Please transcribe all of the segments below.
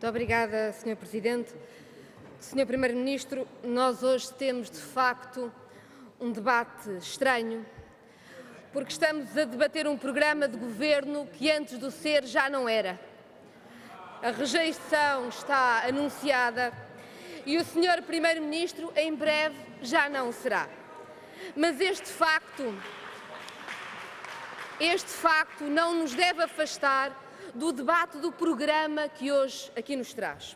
Muito obrigada, Sr. Presidente. Sr. Primeiro-Ministro, nós hoje temos, de facto, um debate estranho, porque estamos a debater um programa de governo que antes do ser já não era. A rejeição está anunciada e o Sr. Primeiro-Ministro em breve já não o será. Mas este facto não nos deve afastar do debate do programa que hoje aqui nos traz.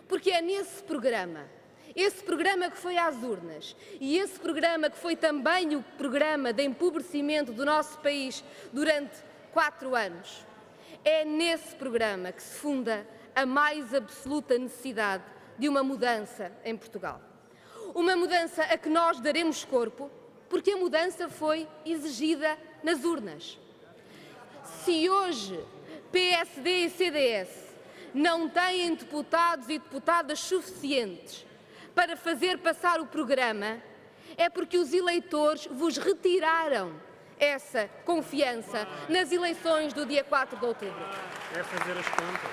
Porque é nesse programa, esse programa que foi às urnas e esse programa que foi também o programa de empobrecimento do nosso país durante 4 anos, é nesse programa que se funda a mais absoluta necessidade de uma mudança em Portugal. Uma mudança a que nós daremos corpo, porque a mudança foi exigida nas urnas. Se hoje PSD e CDS não têm deputados e deputadas suficientes para fazer passar o programa, é porque os eleitores vos retiraram essa confiança nas eleições do dia 4 de outubro. É fazer as contas.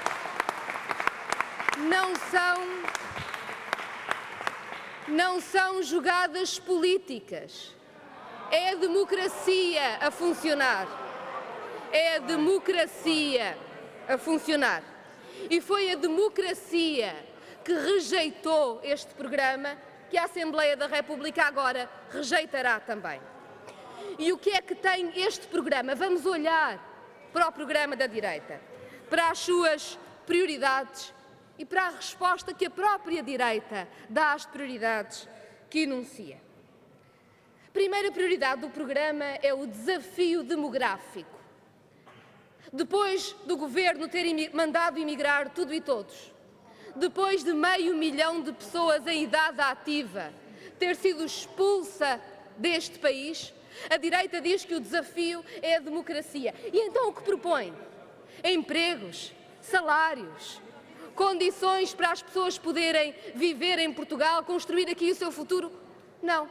Não são jogadas políticas. É a democracia a funcionar. É a democracia a funcionar. E foi a democracia que rejeitou este programa que a Assembleia da República agora rejeitará também. E o que é que tem este programa? Vamos olhar para o programa da direita, para as suas prioridades e para a resposta que a própria direita dá às prioridades que enuncia. A primeira prioridade do programa é o desafio demográfico. Depois do governo ter mandado emigrar tudo e todos, depois de 500 mil de pessoas em idade ativa ter sido expulsa deste país, a direita diz que o desafio é a democracia. E então o que propõe? Empregos, salários, condições para as pessoas poderem viver em Portugal, construir aqui o seu futuro? Não.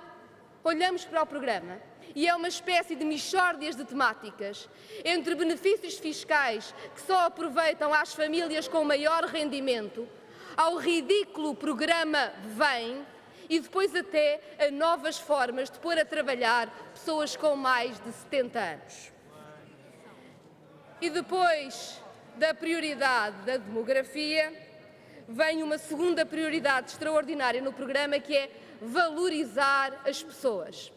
Olhamos para o programa e é uma espécie de mixórdias de temáticas entre benefícios fiscais que só aproveitam às famílias com maior rendimento, ao ridículo programa Vem e depois até a novas formas de pôr a trabalhar pessoas com mais de 70 anos. E depois da prioridade da demografia, vem uma segunda prioridade extraordinária no programa, que é valorizar as pessoas.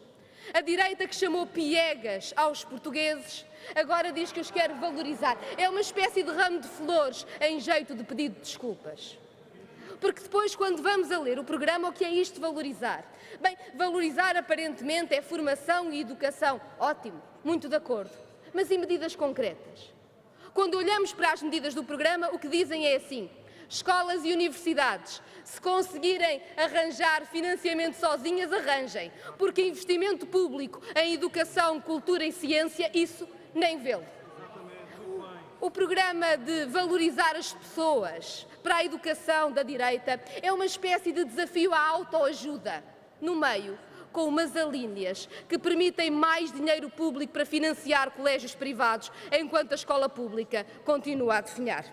A direita, que chamou piegas aos portugueses, agora diz que os quer valorizar. É uma espécie de ramo de flores em jeito de pedido de desculpas. Porque depois, quando vamos a ler o programa, o que é isto valorizar? Bem, valorizar aparentemente é formação e educação. Ótimo, muito de acordo. Mas e medidas concretas? Quando olhamos para as medidas do programa, o que dizem é assim: escolas e universidades, se conseguirem arranjar financiamento sozinhas, arranjem, porque investimento público em educação, cultura e ciência, isso nem vê-lo. O programa de valorizar as pessoas para a educação da direita é uma espécie de desafio à autoajuda, no meio, com umas alíneas que permitem mais dinheiro público para financiar colégios privados, enquanto a escola pública continua a definhar.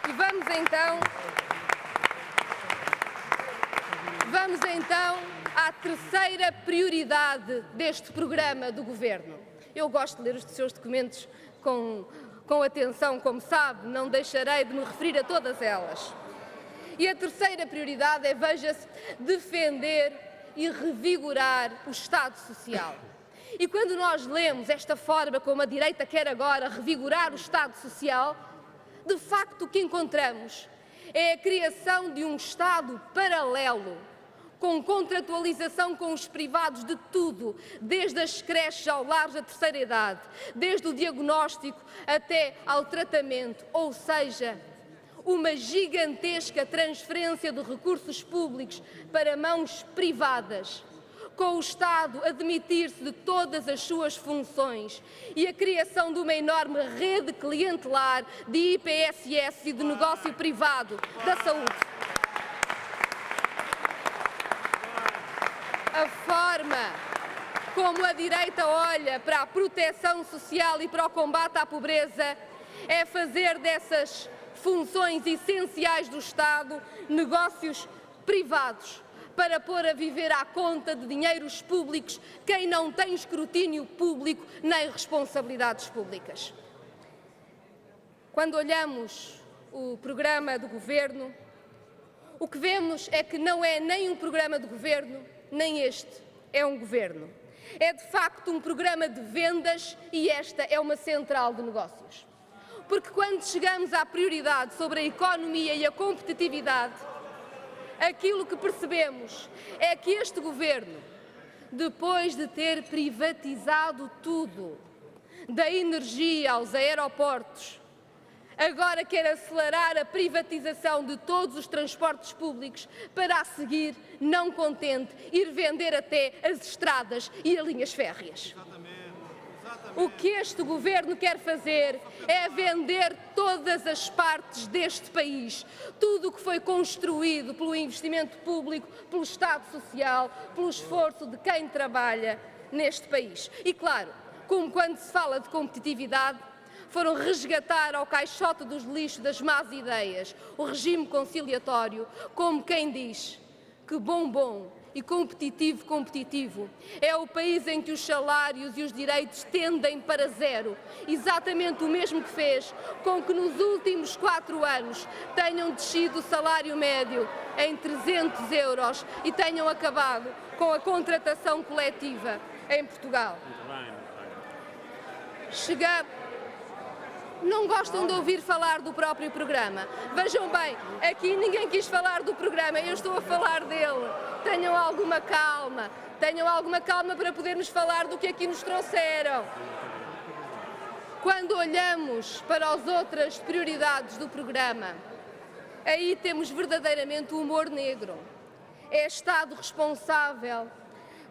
E vamos então à terceira prioridade deste programa do Governo. Eu gosto de ler os seus documentos com atenção, como sabe, não deixarei de me referir a todas elas. E a terceira prioridade é, veja-se, defender e revigorar o Estado Social. E quando nós lemos esta forma como a direita quer agora revigorar o Estado Social, de facto o que encontramos é a criação de um Estado paralelo, com contratualização com os privados de tudo, desde as creches ao lar da terceira idade, desde o diagnóstico até ao tratamento, ou seja, uma gigantesca transferência de recursos públicos para mãos privadas, com o Estado a demitir-se de todas as suas funções e a criação de uma enorme rede clientelar de IPSS e de negócio privado da saúde. A forma como a direita olha para a proteção social e para o combate à pobreza é fazer dessas funções essenciais do Estado, negócios privados, para pôr a viver à conta de dinheiros públicos quem não tem escrutínio público nem responsabilidades públicas. Quando olhamos o programa do Governo, o que vemos é que não é nem um programa de Governo, nem este é um Governo. É de facto um programa de vendas e esta é uma central de negócios. Porque quando chegamos à prioridade sobre a economia e a competitividade, aquilo que percebemos é que este Governo, depois de ter privatizado tudo, da energia aos aeroportos, agora quer acelerar a privatização de todos os transportes públicos para, a seguir, não contente, ir vender até as estradas e as linhas férreas. O que este Governo quer fazer é vender todas as partes deste país, tudo o que foi construído pelo investimento público, pelo Estado Social, pelo esforço de quem trabalha neste país. E claro, como quando se fala de competitividade, foram resgatar ao caixote dos lixos das más ideias o regime conciliatório, como quem diz que bom e competitivo é o país em que os salários e os direitos tendem para zero, exatamente o mesmo que fez com que nos últimos 4 anos tenham descido o salário médio em 300 euros e tenham acabado com a contratação coletiva em Portugal. Não gostam de ouvir falar do próprio programa? Vejam bem, aqui ninguém quis falar do programa, eu estou a falar dele. Tenham alguma calma para podermos falar do que aqui nos trouxeram. Quando olhamos para as outras prioridades do programa, aí temos verdadeiramente o humor negro. É Estado responsável,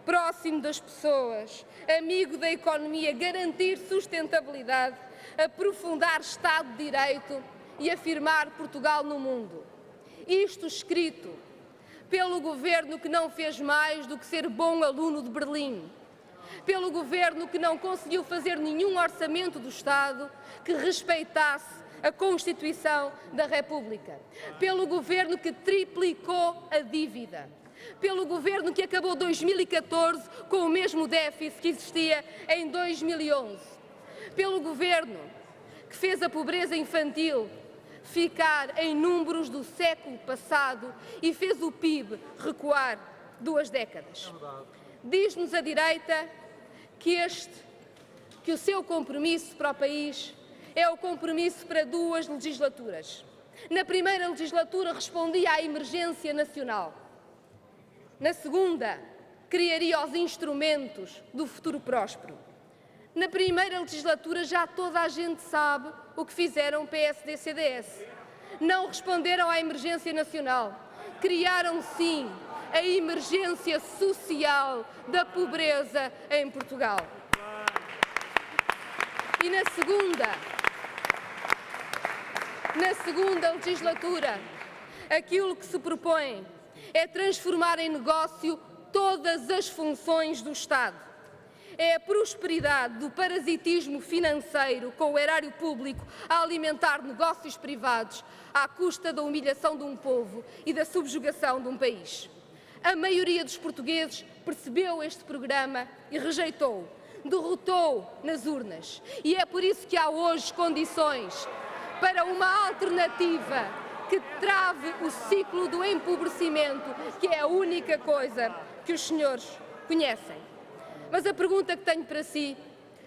próximo das pessoas, amigo da economia, garantir sustentabilidade, aprofundar Estado de Direito e afirmar Portugal no mundo. Isto escrito pelo Governo que não fez mais do que ser bom aluno de Berlim, pelo Governo que não conseguiu fazer nenhum orçamento do Estado que respeitasse a Constituição da República, pelo Governo que triplicou a dívida, pelo Governo que acabou 2014 com o mesmo déficit que existia em 2011, pelo Governo que fez a pobreza infantil ficar em números do século passado e fez o PIB recuar 2 décadas. Diz-nos a direita que o seu compromisso para o país é o compromisso para 2 legislaturas. Na primeira legislatura respondia à emergência nacional. Na segunda, criaria os instrumentos do futuro próspero. Na primeira legislatura já toda a gente sabe o que fizeram o PSD-CDS. Não responderam à emergência nacional. Criaram, sim, a emergência social da pobreza em Portugal. E na segunda legislatura, aquilo que se propõe é transformar em negócio todas as funções do Estado. É a prosperidade do parasitismo financeiro com o erário público a alimentar negócios privados à custa da humilhação de um povo e da subjugação de um país. A maioria dos portugueses percebeu este programa e rejeitou-o, derrotou nas urnas. E é por isso que há hoje condições para uma alternativa que trave o ciclo do empobrecimento, que é a única coisa que os senhores conhecem. Mas a pergunta que tenho para si,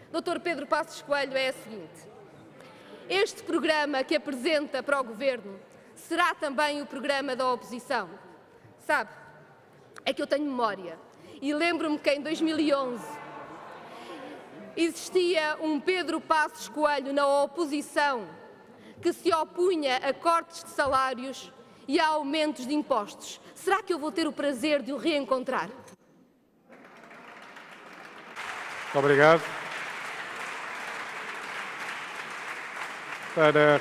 Dr. Pedro Passos Coelho, é a seguinte: este programa que apresenta para o Governo será também o programa da oposição? Sabe, é que eu tenho memória e lembro-me que em 2011 existia um Pedro Passos Coelho na oposição que se opunha a cortes de salários e a aumentos de impostos. Será que eu vou ter o prazer de o reencontrar? Obrigado. Para